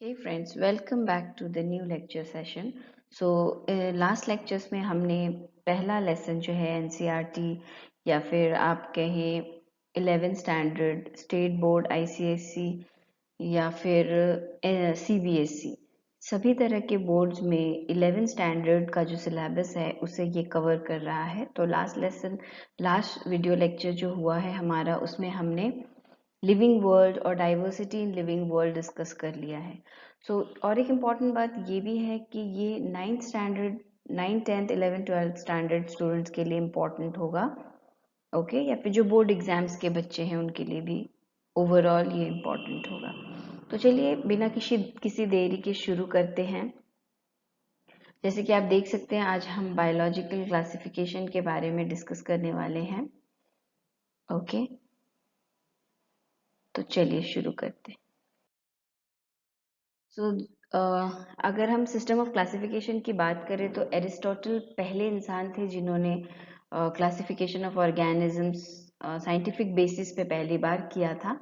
Hey friends, welcome back to the new lecture session. So last lectures में हमने पहला lesson जो है NCERT या फिर आप कहें 11th standard state board ICSE या फिर CBSE सभी तरह के बोर्ड्स में 11th स्टैंडर्ड का जो सिलेबस है उसे ये कवर कर रहा है। तो लास्ट वीडियो लेक्चर जो हुआ है हमारा उसमें हमने लिविंग वर्ल्ड और diversity in living world discuss कर लिया है। और एक इम्पॉर्टेंट बात ये भी है कि ये 9th standard 9th 10th 11th 12th standard students के लिए इम्पॉर्टेंट होगा। ओके, या फिर जो बोर्ड एग्जाम्स के बच्चे हैं उनके लिए भी ओवरऑल ये इम्पॉर्टेंट होगा। तो चलिए बिना किसी देरी के शुरू करते हैं। जैसे कि आप देख सकते हैं आज हम बायोलॉजिकल क्लासिफिकेशन के बारे में डिस्कस करने वाले हैं। ओके, तो चलिए शुरू करते हैं। अगर हम सिस्टम ऑफ क्लासिफिकेशन की बात करें तो एरिस्टोटल पहले इंसान थे जिन्होंने classification of organisms scientific basis पे पहली बार किया था।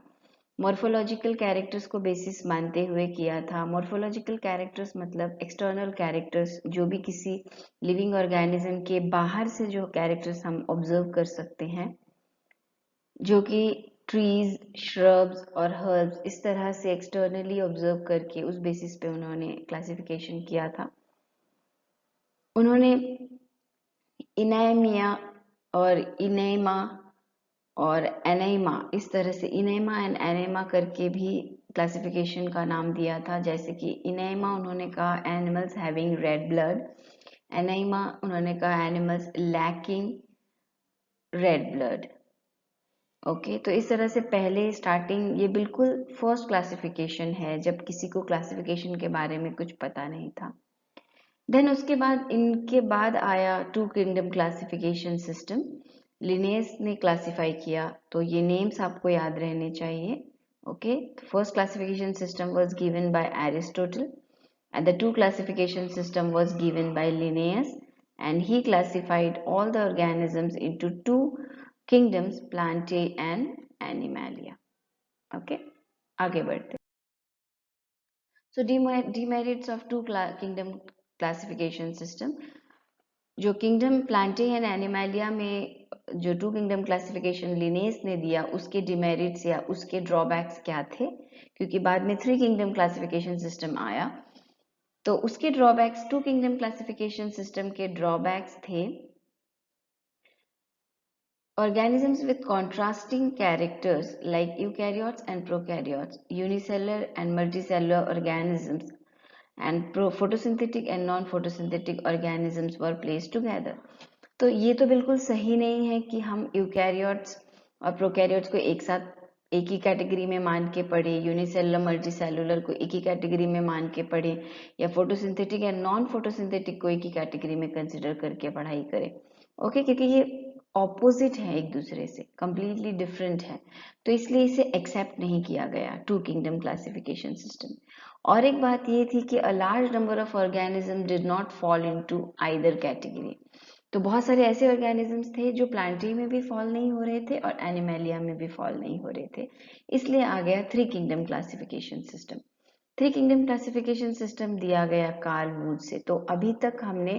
मॉर्फोलॉजिकल कैरेक्टर्स को बेसिस मानते हुए किया था। मॉर्फोलॉजिकल कैरेक्टर्स मतलब एक्सटर्नल कैरेक्टर्स, जो भी किसी लिविंग ऑर्गेनिज्म के बाहर से जो कैरेक्टर्स हम ऑब्जर्व कर सकते हैं, जो कि ट्रीज, श्रब्स और हर्ब्स इस तरह से एक्सटर्नली ऑब्जर्व करके उस बेसिस पे उन्होंने क्लासिफिकेशन किया था। उन्होंने इनैमिया और इनेमा और एनेमा इस तरह से इनेमा एंड एनेमा करके भी क्लासिफिकेशन का नाम दिया था। जैसे कि इनेमा उन्होंने कहा animals having red blood, enema उन्होंने कहा animals lacking red blood. Okay, तो इस तरह से पहले स्टार्टिंग, ये बिल्कुल फर्स्ट क्लासिफिकेशन है जब किसी को क्लासिफिकेशन के बारे में कुछ पता नहीं था। देन उसके बाद इनके बाद आया two kingdom classification system. Linnaeus ने क्लासिफाई किया, तो ये नेम्स आपको याद रहने चाहिए। Okay, first classification system was given by Aristotle and the two classification system was given by Linnaeus, and he classified all the organisms into two kingdoms, Plantae and Animalia. Okay, आगे बढ़ते। So demerits of two kingdom classification system. जो kingdom Plantae and एनिमैलिया में जो to kingdom classification Lioness ने दिया, उसके demerits या उसके ड्रॉबैक्स क्या थे, क्योंकि बाद में थ्री किंगडम क्लासिफिकेशन सिस्टम आया। तो उसके drawbacks, two kingdom classification system के ड्रॉबैक्स थे organisms with contrasting characters like eukaryotes and prokaryotes, unicellular and multicellular organisms, and photosynthetic and non-photosynthetic organisms were placed together. तो ये तो बिल्कुल सही नहीं है कि हम यूकैरियोट्स और प्रोकैरियोट्स को एक साथ एक ही कैटेगरी में मान के पढ़े, यूनिसेलुलर मल्टीसेलुलर को एक ही कैटेगरी में मान के पढ़े, या फोटोसिंथेटिक एंड नॉन फोटोसिंथेटिक को एक ही कैटेगरी में कंसिडर करके पढ़ाई करें। ओके, क्योंकि ये ऑपोजिट है, एक दूसरे से कंप्लीटली डिफरेंट है, तो इसलिए इसे एक्सेप्ट नहीं किया गया टू किंगडम क्लासिफिकेशन सिस्टम। और एक बात ये थी कि a large number of organism did not fall into either category. तो बहुत सारे ऐसे ऑर्गेनिजम्स थे जो प्लांटी में भी फॉल नहीं हो रहे थे और एनिमेलिया में भी फॉल नहीं हो रहे थे, इसलिए आ गया three kingdom classification system. Three kingdom classification system दिया गया कार्ल वुड से। तो अभी तक हमने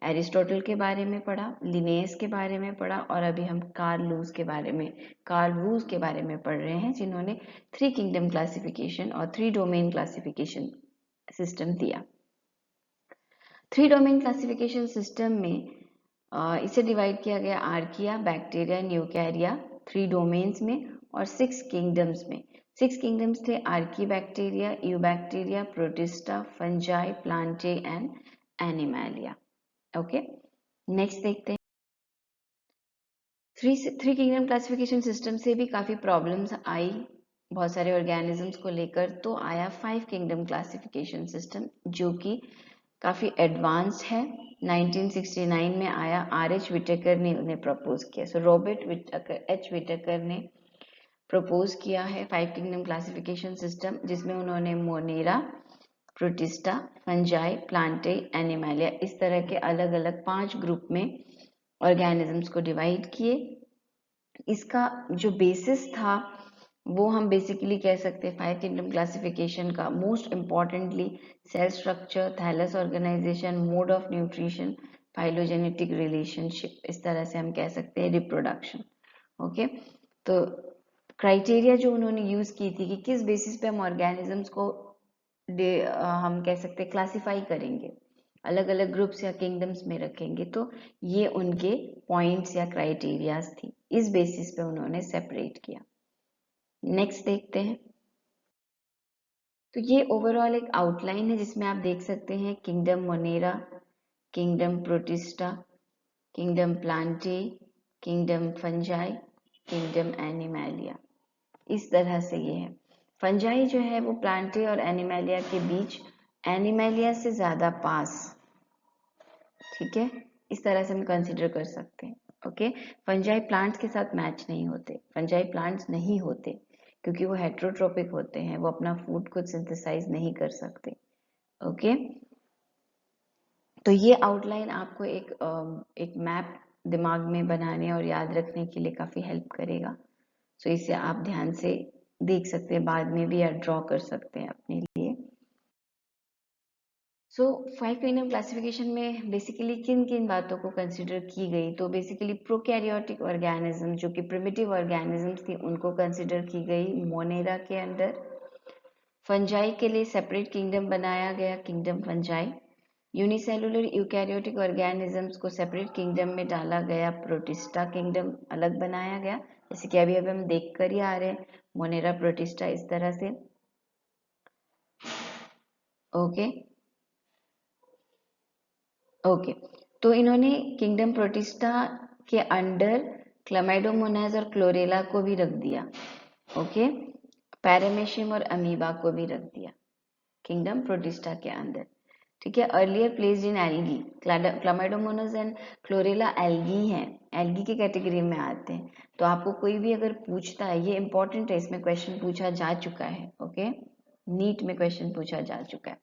एरिस्टोटल के बारे में पढ़ा, लिनेस के बारे में पढ़ा, और अभी हम कार्ल वुड के बारे में पढ़ रहे हैं, जिन्होंने थ्री किंगडम क्लासिफिकेशन और थ्री डोमेन क्लासिफिकेशन सिस्टम दिया। थ्री डोमेन क्लासिफिकेशन सिस्टम में इसे डिवाइड किया गया archaea, bacteria, eukarya, three domains में, और सिक्स किंगडम्स में। सिक्स किंगडम्स थे archaebacteria, eubacteria, protista, fungi, plantae and animalia. Okay, next देखते हैं। थ्री किंगडम क्लासिफिकेशन सिस्टम से भी काफी प्रॉब्लम्स आई बहुत सारे ऑर्गेनिजम्स को लेकर, तो आया फाइव किंगडम क्लासिफिकेशन सिस्टम, जो कि काफी एडवांस्ड है। 1969 में आया, R.H. विटेकर ने उन्हें प्रपोज किया। सो रॉबर्ट H. विटेकर ने प्रपोज किया है फाइव किंगडम क्लासिफिकेशन सिस्टम, जिसमें उन्होंने मोनेरा, प्रोटिस्टा, फंजाई, प्लांटे, एनिमैलिया इस तरह के अलग अलग 5 ग्रुप में ऑर्गेनिजम्स को डिवाइड किए। इसका जो बेसिस था वो हम बेसिकली कह सकते हैं 5 किंगडम क्लासिफिकेशन का most importantly cell structure, thallus organisation, mode of nutrition, phylogenetic relationship, इस तरह से हम कह सकते हैं रिप्रोडक्शन। ओके, तो क्राइटेरिया जो उन्होंने यूज की थी कि किस बेसिस पे हम ऑर्गेनिजम्स को हम कह सकते हैं क्लासिफाई करेंगे, अलग अलग ग्रुप्स या किंगडम्स में रखेंगे, तो ये उनके पॉइंट्स या क्राइटेरियाज थी, इस बेसिस पे उन्होंने सेपरेट किया। नेक्स्ट देखते हैं। तो ये ओवरऑल एक आउटलाइन है जिसमें आप देख सकते हैं kingdom monera, kingdom protista, kingdom plantae, kingdom fungi, kingdom animalia, इस तरह से ये है। फंजाई जो है वो प्लांटे और एनिमैलिया के बीच, एनिमैलिया से ज्यादा पास, ठीक है, इस तरह से हम कंसिडर कर सकते हैं। ओके, फंजाई प्लांट्स के साथ मैच नहीं होते, फंजाई प्लांट्स नहीं होते क्योंकि वो हेट्रोट्रोपिक होते हैं, वो अपना फूड खुद सिंथेसाइज नहीं कर सकते। ओके, तो ये आउटलाइन आपको एक मैप दिमाग में बनाने और याद रखने के लिए काफी हेल्प करेगा। सो इसे आप ध्यान से देख सकते हैं, बाद में भी या ड्रॉ कर सकते हैं अपने लिए। सो 5 किंगडम क्लासिफिकेशन में बेसिकली किन किन बातों को कंसिडर की गई, तो बेसिकली प्रोकैरियोटिक ऑर्गेनिज्म जो कि प्रिमिटिव ऑर्गेनिजम्स थी उनको कंसिडर की गई मोनेरा के अंडर। फंजाई के लिए सेपरेट किंगडम बनाया गया, kingdom fungi. Unicellular eukaryotic organisms को सेपरेट किंगडम में डाला गया, प्रोटिस्टा किंगडम अलग बनाया गया, जैसे कि अभी अभी हम देख कर ही आ रहे हैं मोनेरा प्रोटिस्टा इस तरह से। ओके ओके, तो इन्होंने किंगडम प्रोटिस्टा के अंडर क्लामाइडोमोनाज और क्लोरेला को भी रख दिया। ओके, पैरामेशियम और अमीबा को भी रख दिया किंगडम प्रोटिस्टा के अंदर, ठीक है। Earlier placed in algae, chlamydomonas and chlorella algae हैं, एल्गी की कैटेगरी में आते हैं। तो आपको कोई भी अगर पूछता है, ये इंपॉर्टेंट है, इसमें क्वेश्चन पूछा जा चुका है। ओके, नीट में क्वेश्चन पूछा जा चुका है।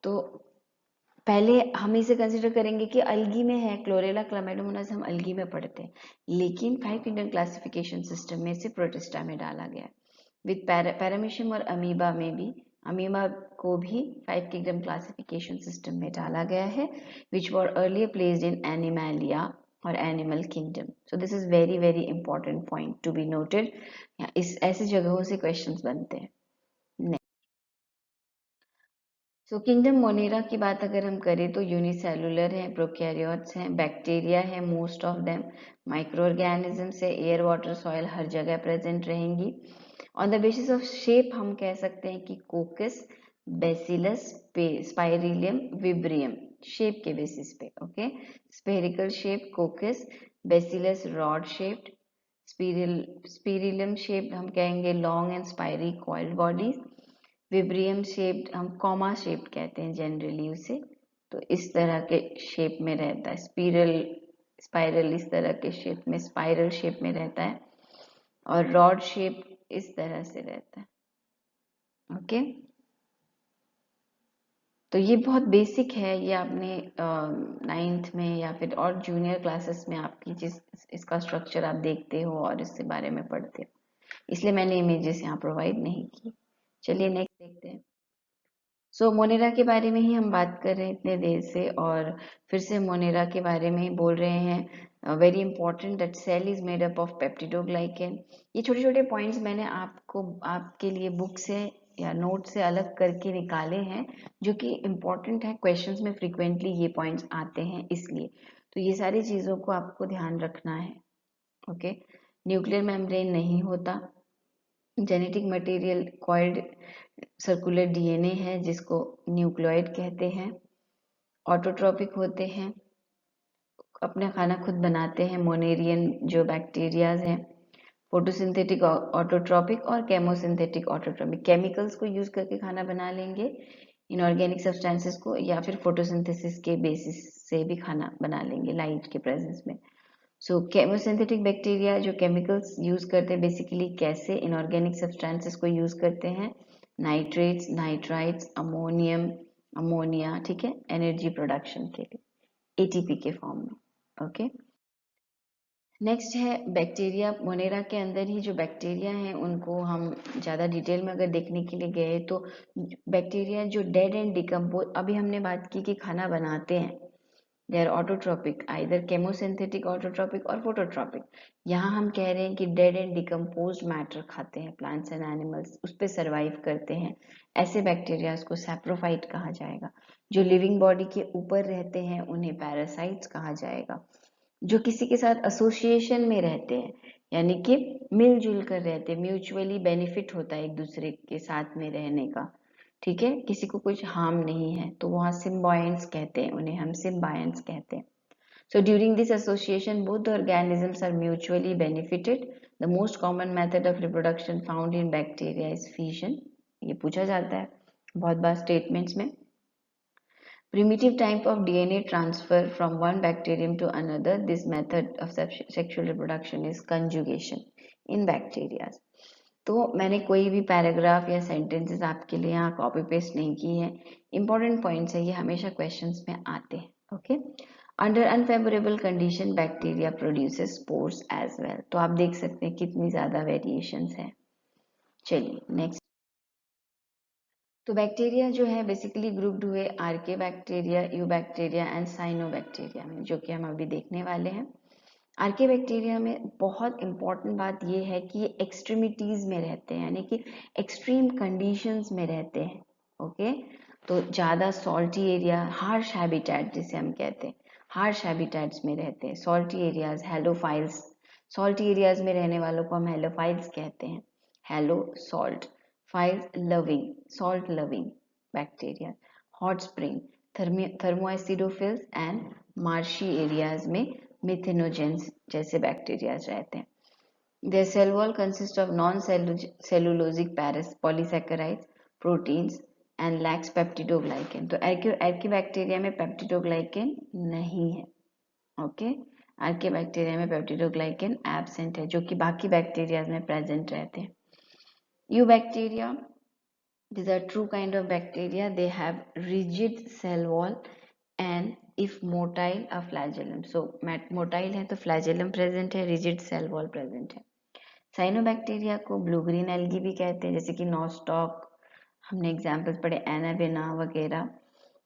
तो पहले हम इसे कंसिडर करेंगे कि अल्गी में है, क्लोरेला क्लामाइडोमोनास हम अल्गी में पढ़ते हैं, लेकिन 5 किंगडम क्लासिफिकेशन सिस्टम में से प्रोटिस्टा में डाला गया है। विद पैरामीशियम और अमीबा में भी, अमीबा को भी 5 किंगडम क्लासिफिकेशन सिस्टम में डाला गया है, विच वर अर्लियर प्लेस्ड इन एनिमैलिया और animal kingdom. So this is very very important point to be noted, इस ऐसी जगहों से क्वेश्चंस बनते हैं। सो किंगडम मोनेरा की बात अगर हम करें तो यूनिसेलुलर है, प्रोकैरियोट्स हैं, बैक्टीरिया है most of them, micro organisms है, एयर वाटर सॉइल हर जगह प्रेजेंट रहेंगी। On the basis of shape हम कह सकते हैं कि coccus, bacillus, spirillum, vibrio, shape के बेसिस पे। Okay, spherical shape coccus, bacillus rod shaped, spirillum shaped हम कहेंगे long and spiral coiled bodies, vibrio shaped हम कॉमा शेप्ड कहते हैं जनरली उसे, तो इस तरह के शेप में रहता है, स्पाइरल इस तरह के शेप में, स्पाइरल शेप में रहता है, और रॉड शेप इस तरह से रहता है। ओके, तो ये बहुत बेसिक है, ये आपने 9th में या फिर और जूनियर क्लासेस में आपकी जिस इसका स्ट्रक्चर आप देखते हो और इसके बारे में पढ़ते हो, इसलिए मैंने इमेजेस यहाँ प्रोवाइड नहीं की। चलिए नेक्स्ट देखते हैं। सो मोनेरा के बारे में ही हम बात कर रहे हैं इतने देर से, और फिर से मोनेरा के बारे में ही बोल रहे हैं। Very important that cell is made up of peptidoglycan. ये छोटे छोटे पॉइंट्स मैंने आपको आपके लिए बुक से या नोट से अलग करके निकाले हैं, जो कि इम्पोर्टेंट है, क्वेश्चंस में फ्रिक्वेंटली ये पॉइंट्स आते हैं, इसलिए तो ये सारी चीज़ों को आपको ध्यान रखना है। ओके, न्यूक्लियर मेम्ब्रेन नहीं होता, genetic material coiled circular DNA है जिसको न्यूक्लियोइड कहते हैं, ऑटोट्रॉपिक होते हैं, अपना खाना खुद बनाते हैं, मोनेरियन जो बैक्टीरियाज हैं, फोटोसिंथेटिक ऑटोट्रॉपिक और केमोसिंथेटिक ऑटोट्रॉपिक, केमिकल्स को यूज करके खाना बना लेंगे, इनऑर्गेनिक सब्सटेंसेस को, या फिर फोटोसिंथेसिस के बेसिस से भी खाना बना लेंगे लाइट के प्रेजेंस में। सो केमोसिंथेटिक बैक्टीरिया जो केमिकल्स यूज करते हैं, बेसिकली कैसे इनऑर्गेनिक सब्सटेंसेस को यूज करते हैं, नाइट्रेट्स, नाइट्राइट्स, अमोनियम, अमोनिया, ठीक है, एनर्जी प्रोडक्शन के लिए एटीपी के फॉर्म में। ओके, नेक्स्ट है बैक्टीरिया। मोनेरा के अंदर ही जो बैक्टीरिया हैं उनको हम ज़्यादा डिटेल में अगर देखने के लिए गए तो बैक्टीरिया जो डेड एंड डिकम्पोज, अभी हमने बात की कि खाना बनाते हैं, they are autotrophic, either chemosynthetic autotrophic और फोटोट्रोपिक। यहाँ हम कह रहे हैं कि डेड एंड डिकम्पोज मैटर खाते हैं प्लांट्स एंड एनिमल्स, उस पर सर्वाइव करते हैं, ऐसे बैक्टीरिया को सैप्रोफाइट कहा जाएगा। जो लिविंग बॉडी के ऊपर रहते हैं उन्हें पैरासाइट्स कहा जाएगा। जो किसी के साथ एसोसिएशन में रहते हैं, यानी कि मिलजुल कर रहते हैं, म्यूचुअली बेनिफिट होता है एक दूसरे के साथ में रहने का, ठीक है, किसी को कुछ हार्म नहीं है, तो वहाँ सिम्बायंट्स कहते हैं, उन्हें हम सिम्बायंट्स कहते हैं। So during this association, both the organisms are mutually benefited. The most common method of reproduction found in bacteria is fission. ये पूछा जाता है बहुत बार स्टेटमेंट्स में। Primitive type of DNA transfer from one bacterium to another. This method of sexual reproduction is conjugation in bacteria. तो मैंने कोई भी पैराग्राफ या सेंटेंसेस आपके लिए यहाँ कॉपी पेस्ट नहीं की है, इंपॉर्टेंट पॉइंट्स है, ये हमेशा क्वेश्चंस में आते हैं। Okay, under unfavourable condition bacteria produces spores as well. तो आप देख सकते हैं कितनी ज्यादा वेरिएशंस हैं। चलिए नेक्स्ट। तो बैक्टीरिया जो है बेसिकली ग्रुप्ड हुए archaebacteria, eubacteria and cyanobacteria में, जो कि हम अभी देखने वाले हैं। आर्के बैक्टीरिया में बहुत इंपॉर्टेंट बात यह है कि ये एक्सट्रीमिटीज में रहते हैं, यानी कि एक्सट्रीम कंडीशंस में रहते हैं। ओके, तो ज़्यादा सॉल्टी एरिया, हार्श हैबिटेट जिसे हम कहते हैं, हार्श हैबिटेट्स में रहते हैं। Salty areas, halophiles, salty areas में रहने वालों को हम हेलोफाइल्स कहते हैं। Hello salt, files loving, salt loving bacteria. Hot spring, thermoacidophils and marshy areas में मिथेनोजेंस जैसे बैक्टीरियाज रहते हैं। Their cell wall consists of non-cellulosic polysaccharides, proteins and lacks peptidoglycan. तो आर्किबैक्टीरिया में पेप्टिडोग्लाइकेन नहीं है। ओके, आर्किबैक्टीरिया में पेप्टिडोग्लाइकेन एब्सेंट है, जो कि बाकी बैक्टीरियाज में प्रेजेंट रहते हैं। Eubacteria, these are true kind of bacteria. They have rigid cell wall and if motile a flagellum. So motile है तो flagellum present है, rigid cell wall present है। साइनोबैक्टीरिया को ब्लू ग्रीन एल्गी भी कहते हैं, जैसे कि नॉस्टॉक, हमने एग्जांपल्स पढ़े एनाबेना वगैरह।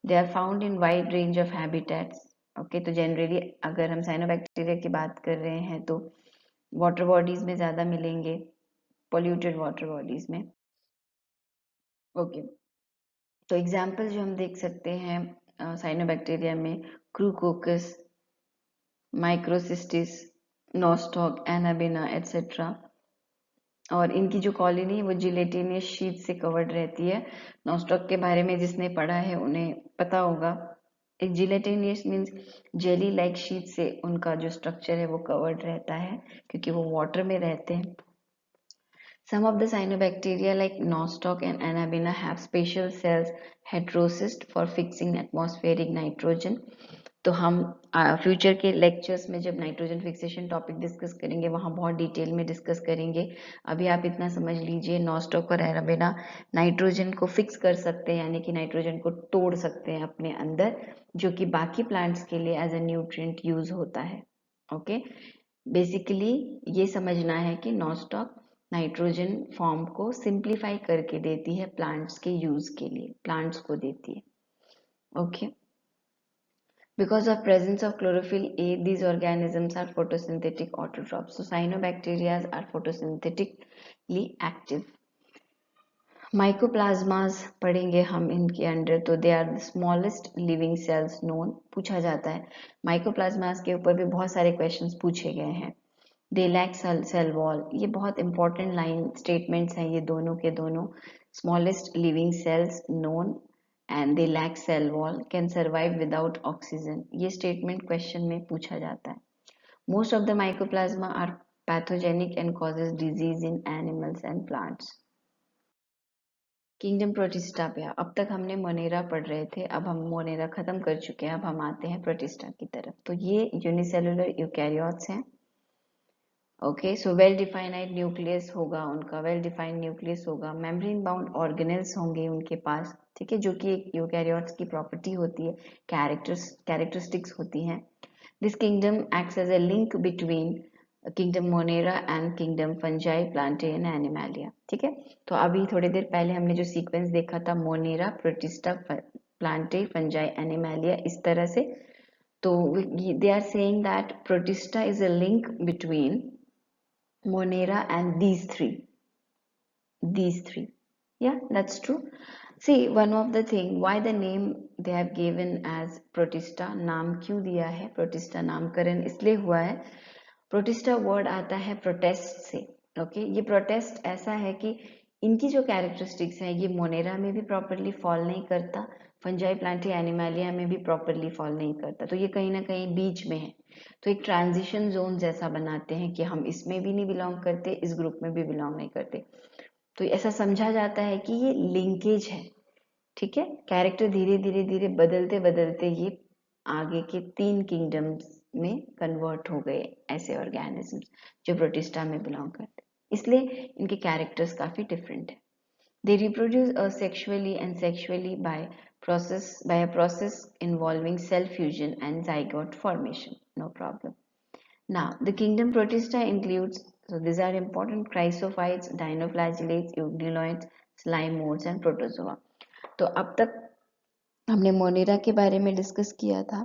They are found in wide range of habitats. Okay, तो जनरली अगर हम साइनोबैक्टीरिया की बात कर रहे हैं तो वाटर बॉडीज में ज़्यादा मिलेंगे, पोल्यूटेड वाटर बॉडीज में। ओके, तो एग्जाम्पल जो हम देख सकते हैं साइनोबैक्टीरिया में, क्रूकोकस, माइक्रोसिस्टिस, नॉस्टॉक, एनाबेना एटसेट्रा। और इनकी जो कॉलोनी है वो जिलेटिनियस शीट से कवर्ड रहती है। नॉस्टॉक के बारे में जिसने पढ़ा है उन्हें पता होगा, एक gelatinous means jelly like sheet से उनका जो स्ट्रक्चर है वो कवर्ड रहता है, क्योंकि वो वाटर में रहते हैं। Some of the cyanobacteria like Nostoc and Anabina have special cells heterocyst for fixing atmospheric nitrogen. तो हम फ्यूचर के लेक्चर्स में जब नाइट्रोजन फिक्सेशन टॉपिक डिस्कस करेंगे वहाँ बहुत डिटेल में डिस्कस करेंगे। अभी आप इतना समझ लीजिए, नॉस्टॉक और एनाबेना नाइट्रोजन को फिक्स कर सकते हैं, यानी कि नाइट्रोजन को तोड़ सकते हैं अपने अंदर, जो कि बाकी प्लांट्स के लिए एज ए न्यूट्रिएंट यूज होता है। ओके, बेसिकली ये समझना है कि नॉस्टॉक नाइट्रोजन फॉर्म को सिंप्लीफाई करके देती है प्लांट्स के यूज के लिए, प्लांट्स को देती है। Okay, because of presence of chlorophyll A, these organisms are photosynthetic autotrophs. So cyanobacteria are photosynthetically active. Mycoplasmas पढ़ेंगे हम इनके अंडर, तो they are the smallest living cells known, पूछा जाता है। माइकोप्लाज्मास के ऊपर भी बहुत सारे क्वेश्चंस पूछे गए हैं। दे लैक सेल वॉल, ये बहुत इंपॉर्टेंट लाइन स्टेटमेंट्स हैं ये दोनों के दोनों। Smallest living cells known and they lack cell wall, can survive without oxygen, ये स्टेटमेंट क्वेश्चन में पूछा जाता है। Most of the mycoplasma are pathogenic and causes disease in animals and plants. Kingdom protista पे, अब तक हमने मोनेरा पढ़ रहे थे, अब हम मोनेरा खत्म कर चुके हैं, अब हम आते हैं प्रोटिस्टा की तरफ। तो ये यूनिसेलुलर यूकैरियोट्स हैं। Okay, so well defined nucleus होगा उनका, वेल डिफाइंड न्यूक्लियस होगा, मेम्ब्रेन बाउंड ऑर्गेनेल्स होंगे उनके पास, ठीक है, जो कि एक यूकैरियोट्स की प्रॉपर्टी होती है, कैरेक्टरिस्टिक्स होती हैं। This kingdom acts as a link between kingdom monera and kingdom fungi plantae and animalia. ठीक है, तो अभी थोड़ी देर पहले हमने जो सीक्वेंस देखा था monera, protista, plantae, fungi, animalia, इस तरह से। तो they are saying that protista is a link between monera and these three, yeah, that's true. See, one of the thing why the name they have given as protista, नाम क्यों दिया है protista, नामकरण इसलिए हुआ है। protista वर्ड आता है प्रोटेस्ट से। ओके, ये प्रोटेस्ट ऐसा है कि इनकी जो कैरेक्टरिस्टिक्स है ये मोनेरा में भी प्रॉपरली फॉल नहीं करता, फंजाई प्लांटी एनिमैलिया में भी प्रॉपरली फॉल नहीं करता, तो ये कहीं ना कहीं बीच में है। तो एक ट्रांजिशन जोन जैसा बनाते हैं कि हम इसमें भी नहीं बिलोंग करते, इस ग्रुप में भी बिलोंग नहीं करते, तो ऐसा समझा जाता है कि ये लिंकेज है। ठीक है, कैरेक्टर धीरे धीरे धीरे बदलते बदलते ये आगे के 3 किंगडम्स में कन्वर्ट हो गए, ऐसे ऑर्गेनिजम्स जो प्रोटिस्टा में बिलोंग करते, इसलिए इनके कैरेक्टर्स काफी डिफरेंट है। They reproduce asexually and sexually by a process involving cell fusion and zygote formation. No problem. Now, the kingdom Protista includes, so these are important: chrysophytes, dinoflagellates, eugneloids, slime molds and protozoa. तो अब तक हमने Monera के बारे में discuss किया था।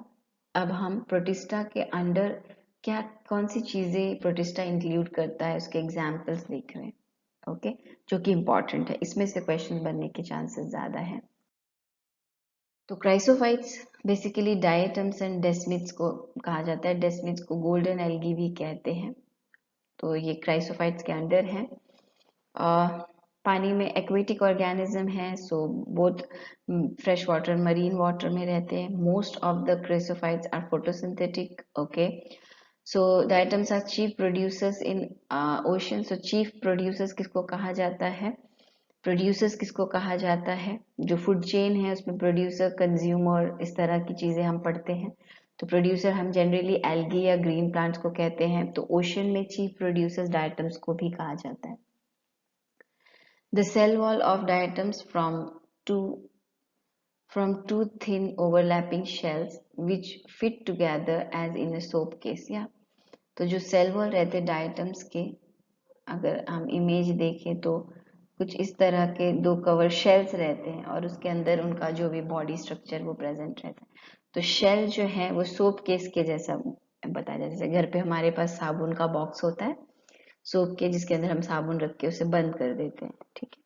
अब हम प्रोटिस्टा के अंडर क्या कौन सी चीजें प्रोटिस्टा इंक्लूड करता है उसके एग्जाम्पल्स देख रहे हैं। ओके, जो कि इंपॉर्टेंट है, इसमें से क्वेश्चन बनने के चांसेस ज्यादा हैं। तो chrysophytes basically diatoms and desmids को कहा जाता है, डेस्मिड्स को गोल्डन एल्गी भी कहते हैं। तो ये क्राइसोफाइट्स के अंडर हैं। पानी में एक्वेटिक ऑर्गेनिज्म है, so both fresh water marine water में रहते हैं। Most of the chrysophytes are photosynthetic. Okay, so the diatoms are chief producers in ocean. So chief producers किसको कहा जाता है, प्रोड्यूसर्स किसको कहा जाता है, जो फूड चेन है उसमें प्रोड्यूसर, कंज्यूमर, इस तरह की चीजें हम पढ़ते हैं। तो प्रोड्यूसर हम जनरली एल्गी या ग्रीन प्लांट्स को कहते हैं। तो ओशन में चीफ प्रोड्यूसर्स डायटम्स को भी कहा जाता है। The cell wall of diatoms from two thin overlapping shells which fit together as in a soap case, या तो जो सेल वॉल रहते डायटम्स के, अगर हम इमेज देखें तो कुछ इस तरह के 2 कवर शेल्स रहते हैं और उसके अंदर उनका जो भी बॉडी स्ट्रक्चर वो प्रेजेंट रहता है। तो शेल जो है वो सोप केस के जैसा बताया जाता है। जैसे घर पे हमारे पास साबुन का बॉक्स होता है सोप के, जिसके अंदर हम साबुन रख के उसे बंद कर देते हैं। ठीक है,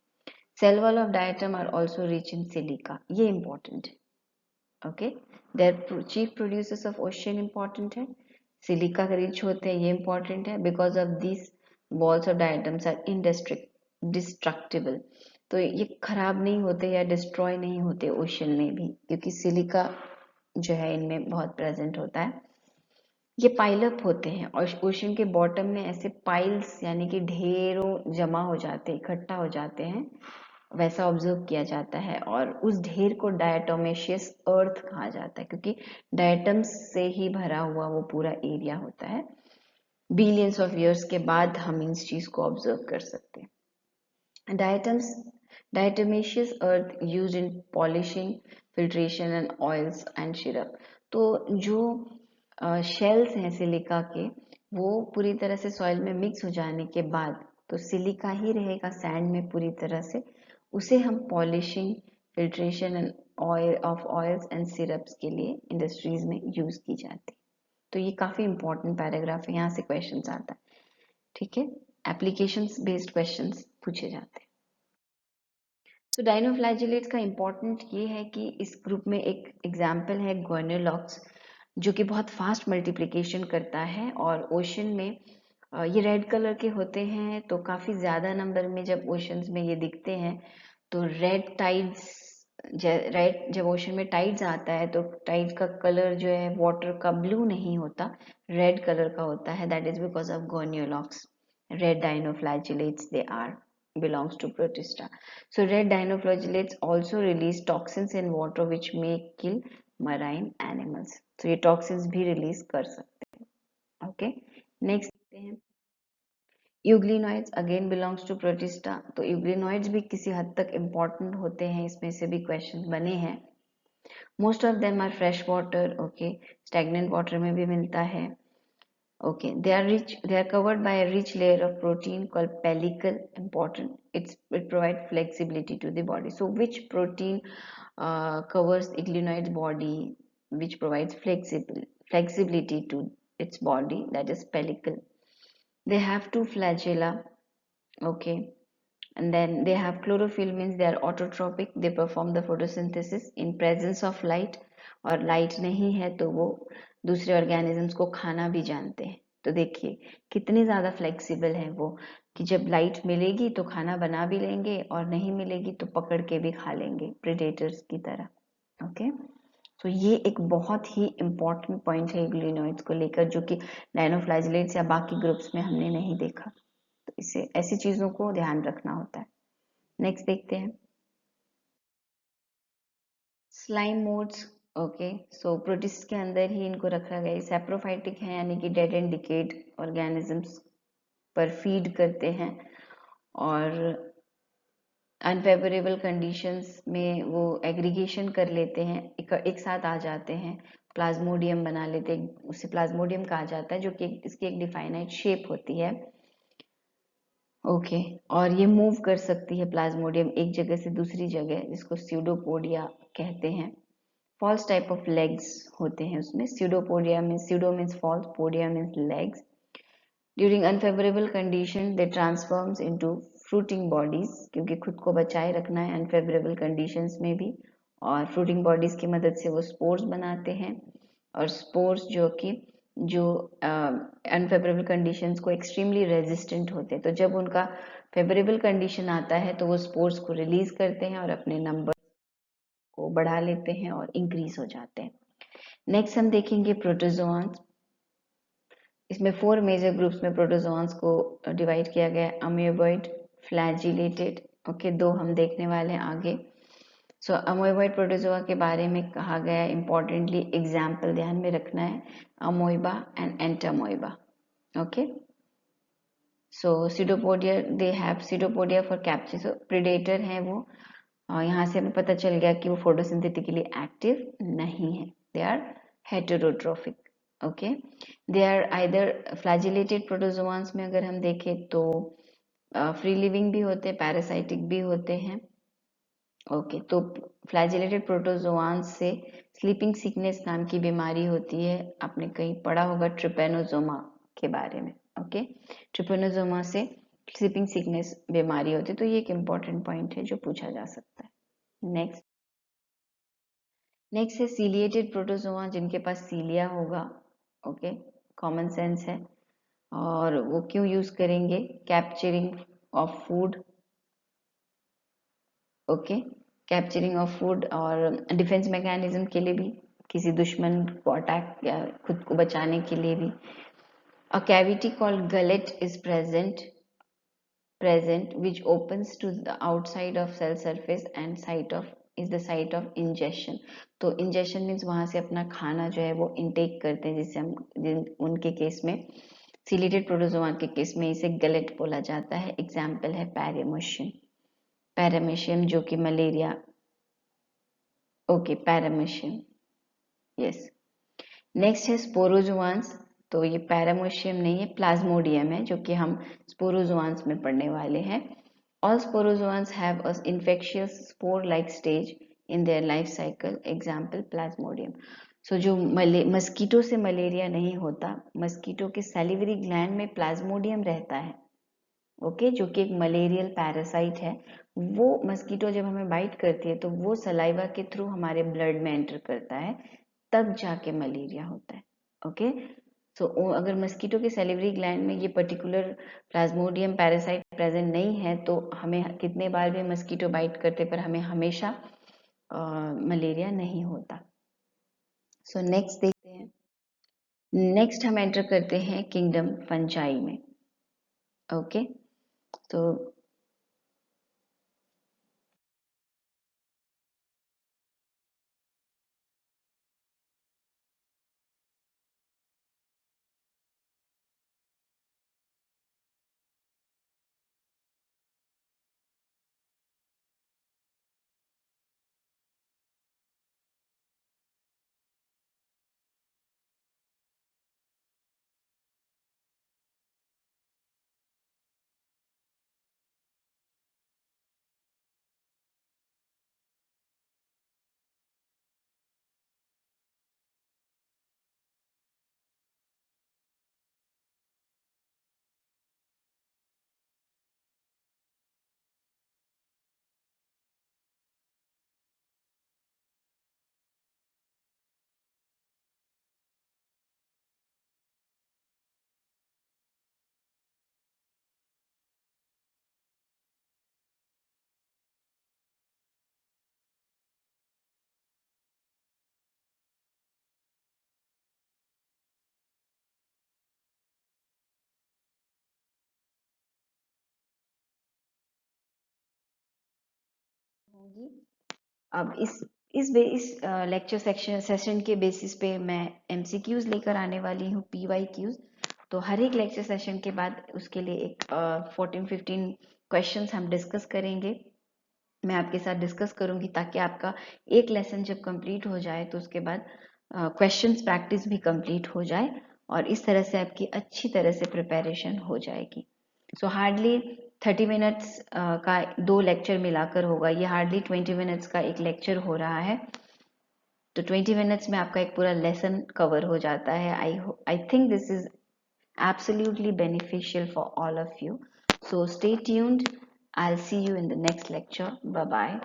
cell wall of diatom are also rich in silica, ये इंपॉर्टेंट है। ओके, their chief producers of ocean important है, सिलिका का रिच होते हैं, ये इंपॉर्टेंट है। Because of this walls of diatoms are destructible, तो ये खराब नहीं होते या डिस्ट्रॉय नहीं होते ओशन में भी, क्योंकि सिलिका जो है इनमें बहुत प्रेजेंट होता है। ये पाइलअप होते हैं और ओशन के बॉटम में ऐसे पाइल्स यानी कि ढेरों जमा हो जाते हैं, इकट्ठा हो जाते हैं, वैसा ऑब्जर्व किया जाता है। और उस ढेर को डायटोमेशियस अर्थ कहा जाता है, क्योंकि डायटम्स से ही भरा हुआ वो पूरा एरिया होता है। बिलियंस ऑफ ईयर्स के बाद हम इस चीज को ऑब्जर्व कर सकते हैं। Diatomaceous earth used in polishing, filtration and oils and syrup. तो जो शेल्स हैं सिलिका के, वो पूरी तरह से सॉइल में मिक्स हो जाने के बाद तो सिलिका ही रहेगा सैंड में पूरी तरह से, उसे हम polishing, filtration and oils and syrups के लिए इंडस्ट्रीज में यूज की जाती। तो ये काफी इंपॉर्टेंट पैराग्राफ है, यहाँ से क्वेश्चंस आता है। ठीक है, एप्लीकेशंस बेस्ड क्वेश्चंस पूछे जाते हैं। तो डाइनोफ्लैजिलेट्स का इम्पोर्टेंट ये है कि इस ग्रुप में एक एग्जाम्पल है गोनेलॉक्स, जो कि बहुत फास्ट मल्टीप्लिकेशन करता है और ओशन में ये रेड कलर के होते हैं। तो काफ़ी ज़्यादा नंबर में जब ओशंस में ये दिखते हैं तो रेड टाइड्स, रेड जब ओशन में टाइड्स आता है तो टाइड्स का कलर जो है वाटर का ब्लू नहीं होता, रेड कलर का होता है। That is because of gonyaulax, red dinoflagellates they are, belongs to protista. So red dinoflagellates also release toxins in water which may kill marine animals. So ये toxins भी release कर सकते हैं। Okay, next देखते हैं euglenoids, again belongs to protista. तो euglenoids भी किसी हद तक इम्पोर्टेंट होते हैं, इसमें से भी क्वेश्चन बने हैं। Most of them are fresh water. Okay, stagnant water में भी मिलता है। Okay, they are covered by a rich layer of protein called pellicle. Important. It provides flexibility to the body. So which protein covers glenoid's body, which provides flexibility to its body, that is pellicle. They have two flagella. Okay, and then they have chlorophyll, means they are autotrophic, they perform the photosynthesis in presence of light, और light नहीं है तो वो दूसरे organisms को खाना भी जानते हैं. तो देखिए कितनी ज्यादा फ्लेक्सिबल है वो, कि जब लाइट मिलेगी तो खाना बना भी लेंगे और नहीं मिलेगी तो पकड़ के भी खा लेंगे प्रेडेटर्स की तरह. ओके, तो ये एक बहुत ही इम्पोर्टेंट पॉइंट है ग्लिनोइड्स को लेकर, जो कि डायनोफ्लैजिलेट्स या बाकी ग्रुप्स में हमने नहीं देखा. तो इसे ऐसी चीजों को ध्यान रखना होता है. नेक्स्ट देखते हैं स्लाइम मोड्स. ओके, सो प्रोटिस्ट के अंदर ही इनको रखा गया है. सैप्रोफाइटिक है, यानी कि डेड एंड डिकेड ऑर्गेनिजम्स पर फीड करते हैं, और अनफेवरेबल कंडीशंस में वो एग्रीगेशन कर लेते हैं, एक साथ आ जाते हैं, प्लाज्मोडियम बना लेते हैं. उसे प्लाज्मोडियम कहा जाता है, जो कि इसकी एक डिफाइनाइट शेप होती है. ओके, और ये मूव कर सकती है प्लाज्मोडियम एक जगह से दूसरी जगह, जिसको स्यूडोपोडिया कहते हैं. फॉल्स टाइप ऑफ लेग्स होते हैं उसमें. Pseudopodia means, pseudo means false, podia means legs. During unfavourable condition they transforms into fruiting bodies, क्योंकि खुद को बचाए रखना है अनफेवरेबल कंडीशंस में भी, और फ्रूटिंग बॉडीज की मदद से वो स्पोर्स बनाते हैं. और स्पोर्स जो अनफेवरेबल कंडीशंस को एक्सट्रीमली रेजिस्टेंट होते हैं, तो जब उनका फेवरेबल कंडीशन आता है तो वो स्पोर्स को रिलीज करते हैं और अपने नंबर को बढ़ा लेते हैं और इंक्रीज हो जाते हैं. नेक्स्ट हम देखेंगे प्रोटोजोआंस. इसमें 4 मेजर ग्रुप्स में प्रोटोजोआंस को डिवाइड किया गया है. Amoeboid, flagellated. ओके, 2 हम देखने वाले हैं आगे. सो अमोइबॉइड प्रोटोजोआ के बारे में कहा गया है, इंपॉर्टेंटली एग्जाम्पल ध्यान में रखना है, amoeba and entamoeba. Okay, so pseudopodia, they have pseudopodia for capture. So predator हैं वो. यहाँ से हमें पता चल गया कि वो फोटोसिंथेटिकली एक्टिव नहीं है. They are heterotrophic. Okay, they are either flagellated protozoans में अगर हम देखें तो फ्री लिविंग भी होते हैं, पैरासाइटिक भी होते हैं. ओके, तो फ्लैजिलेटेड प्रोटोजोआंस से स्लीपिंग सिकनेस नाम की बीमारी होती है. आपने कहीं पढ़ा होगा ट्रिपेनोजोमा के बारे में. ओके, ट्रिपेनोजोमा से स्लीपिंग सिकनेस बीमारी होती है. तो ये एक इम्पॉर्टेंट पॉइंट है जो पूछा जा सकता है. नेक्स्ट है सीलिएटेड प्रोटोजोआ, जिनके पास सीलिया होगा. ओके, कॉमन सेंस है. और वो क्यों यूज करेंगे? Capturing of food. Okay, capturing of food और डिफेंस मैकेनिज्म के लिए भी, किसी दुश्मन को अटैक या खुद को बचाने के लिए भी. A cavity called gullet is present which opens to the outside of cell surface and site of is the site of ingestion. तो ingestion means वहां से अपना खाना जो है वो intake करते हैं, जिसे हम उनके केस में, सीलिटेड प्रोटोजोआ के केस में इसे गलेट बोला जाता है. एग्जाम्पल है पैरामीशियम. पैरामीशियम जो कि malaria. Okay, paramecium, yes. Next है स्पोरोजोआंस. तो ये पैरामोशियम नहीं है, प्लाज्मोडियम है, जो कि हम स्पोरोजोआंस में पढ़ने वाले हैं. All sporozoans have an infectious spore-like stage in their life cycle. Example, Plasmodium. So जो मस्कीटो से मलेरिया नहीं होता, मस्कीटो के सैलिवरी ग्लैंड में प्लाज्मोडियम रहता है. ओके, जो कि एक मलेरियल पैरासाइट है. वो मस्कीटो जब हमें बाइट करती है तो वो सलाइवा के थ्रू हमारे ब्लड में एंटर करता है, तब जाके मलेरिया होता है. ओके, सो अगर मस्कीटो के सेलिवरी ग्लैंड में ये पर्टिकुलर प्लाज्मोडियम पैरासाइट प्रेजेंट नहीं है तो हमें कितने बार भी मस्कीटो बाइट करते पर हमें हमेशा मलेरिया नहीं होता. सो नेक्स्ट देखते हैं. नेक्स्ट हम एंटर करते हैं किंगडम फंजाई में. ओके, तो होंगी। अब इस लेक्चर सेशन के बेसिस पे मैं एमसीक्यूज लेकर आने वाली हूँ, पीवाईक्यूज। तो हर एक लेक्चर सेशन के बाद उसके लिए एक 14-15 क्वेश्चंस हम डिस्कस करेंगे। मैं आपके साथ डिस्कस करूंगी ताकि आपका एक लेसन जब कंप्लीट हो जाए तो उसके बाद क्वेश्चंस प्रैक्टिस भी कंप्लीट हो जाए और इस तरह से आपकी अच्छी तरह से प्रिपरेशन हो जाएगी। सो हार्डली 30 मिनट्स का 2 लेक्चर मिलाकर होगा, ये हार्डली 20 मिनट्स का एक लेक्चर हो रहा है। तो 20 मिनट्स में आपका एक पूरा लेसन कवर हो जाता है। I think this is absolutely beneficial for all of you. So stay tuned. I'll see you in the next lecture. Bye bye.